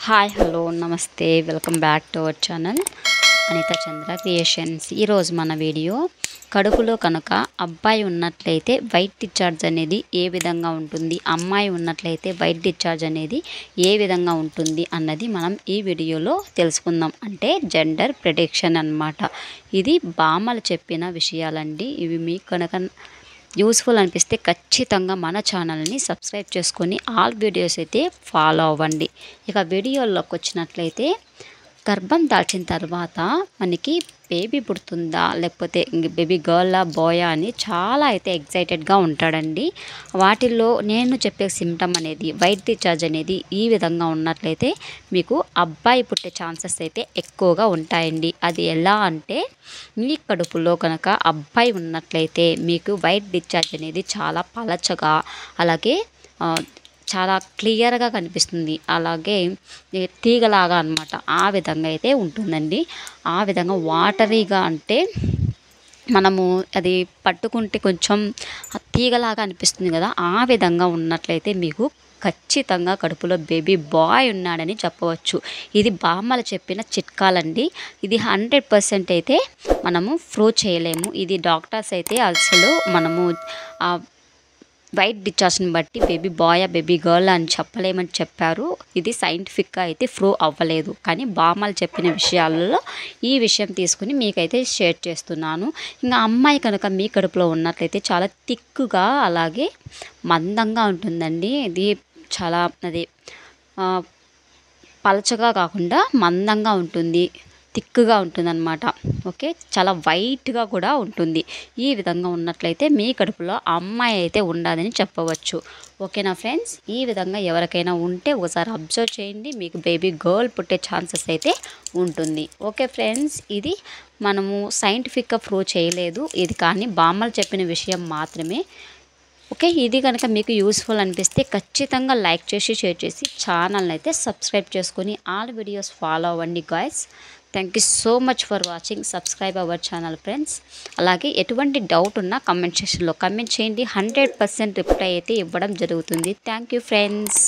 Hi hello నమస్తే welcome back to our channel Anitha Chandra creations. ఈరోజు మన వీడియో కడుపులో కనుక అబ్బాయి ఉన్నట్లయితే వైట్ డిశ్చార్జ్ అనేది ఏ విధంగా ఉంటుంది, అమ్మాయి ఉన్నట్లయితే వైట్ డిశ్చార్జ్ అనేది ఏ విధంగా ఉంటుంది అన్నది మనం ఈ వీడియోలో తెలుసుకుందాం. అంటే జెండర్ ప్రెడిక్షన్ అన్నమాట. ఇది బామ్మలు చెప్పిన విషయాలండి. ఇవి మీకు కనుక యూస్ఫుల్ అనిపిస్తే ఖచ్చితంగా మన ఛానల్ని సబ్స్క్రైబ్ చేసుకొని ఆల్ వీడియోస్ అయితే ఫాలో అవ్వండి. ఇక వీడియోలోకి వచ్చినట్లయితే గర్భం దాల్చిన తర్వాత మనకి బేబీ పుడుతుందా లేకపోతే బేబీ గర్లా బాయా అని చాలా అయితే ఎగ్జైటెడ్గా ఉంటాడండి. వాటిల్లో నేను చెప్పే సిమ్టమ్ అనేది వైట్ డిశ్చార్జ్ అనేది ఈ విధంగా ఉన్నట్లయితే మీకు అబ్బాయి పుట్టే ఛాన్సెస్ అయితే ఎక్కువగా ఉంటాయండి. అది ఎలా అంటే మీ కడుపులో కనుక అబ్బాయి ఉన్నట్లయితే మీకు వైట్ డిశ్చార్జ్ అనేది చాలా పలచగా అలాగే చాలా క్లియర్గా కనిపిస్తుంది. అలాగే తీగలాగా అనమాట, ఆ విధంగా అయితే ఉంటుందండి. ఆ విధంగా వాటరీగా అంటే మనము అది పట్టుకుంటే కొంచెం తీగలాగా అనిపిస్తుంది కదా, ఆ విధంగా ఉన్నట్లయితే మీకు ఖచ్చితంగా కడుపులో బేబీ బాయ్ ఉన్నాడని చెప్పవచ్చు. ఇది బామ్మలు చెప్పిన చిట్కాలండి. ఇది 100% అయితే మనము ప్రూవ్ చేయలేము. ఇది డాక్టర్స్ అయితే అసలు మనము వైట్ డిశ్చార్జ్ని బట్టి బేబీ బాయ్ బేబీ గర్ల్ అని చెప్పలేమని చెప్పారు. ఇది సైంటిఫిక్గా అయితే ప్రూవ్ అవ్వలేదు. కానీ బామ్మలు చెప్పిన విషయాలలో ఈ విషయం తీసుకుని మీకైతే షేర్ చేస్తున్నాను. ఇంకా అమ్మాయి కనుక మీ కడుపులో ఉన్నట్లయితే చాలా థిక్గా అలాగే మందంగా ఉంటుందండి. ఇది చాలా అది పలచగా కాకుండా మందంగా ఉంటుంది, థిక్గా ఉంటుందన్నమాట. ఓకే, చాలా వైట్గా కూడా ఉంటుంది. ఈ విధంగా ఉన్నట్లయితే మీ కడుపులో అమ్మాయి అయితే ఉండదని చెప్పవచ్చు. ఓకేనా ఫ్రెండ్స్, ఈ విధంగా ఎవరికైనా ఉంటే ఒకసారి అబ్జర్వ్ చేయండి, మీకు బేబీ గర్ల్ పుట్టే ఛాన్సెస్ అయితే ఉంటుంది. ఓకే ఫ్రెండ్స్, ఇది మనము సైంటిఫిక్గా ప్రూవ్ చేయలేదు, ఇది కానీ బామ్మలు చెప్పిన విషయం మాత్రమే. ఓకే, ఇది కనుక మీకు యూస్ఫుల్ అనిపిస్తే ఖచ్చితంగా లైక్ చేసి షేర్ చేసి ఛానల్ని అయితే సబ్స్క్రైబ్ చేసుకొని ఆల్ వీడియోస్ ఫాలో అవ్వండి guys. Thank you so much for watching. Subscribe our channel friends. అలాగే ఎటువంటి డౌట్ ఉన్నా కమెంట్ సెక్షన్లో కమెంట్ చేయండి. 100% రిప్లై అయితే ఇవ్వడం జరుగుతుంది. Thank you friends.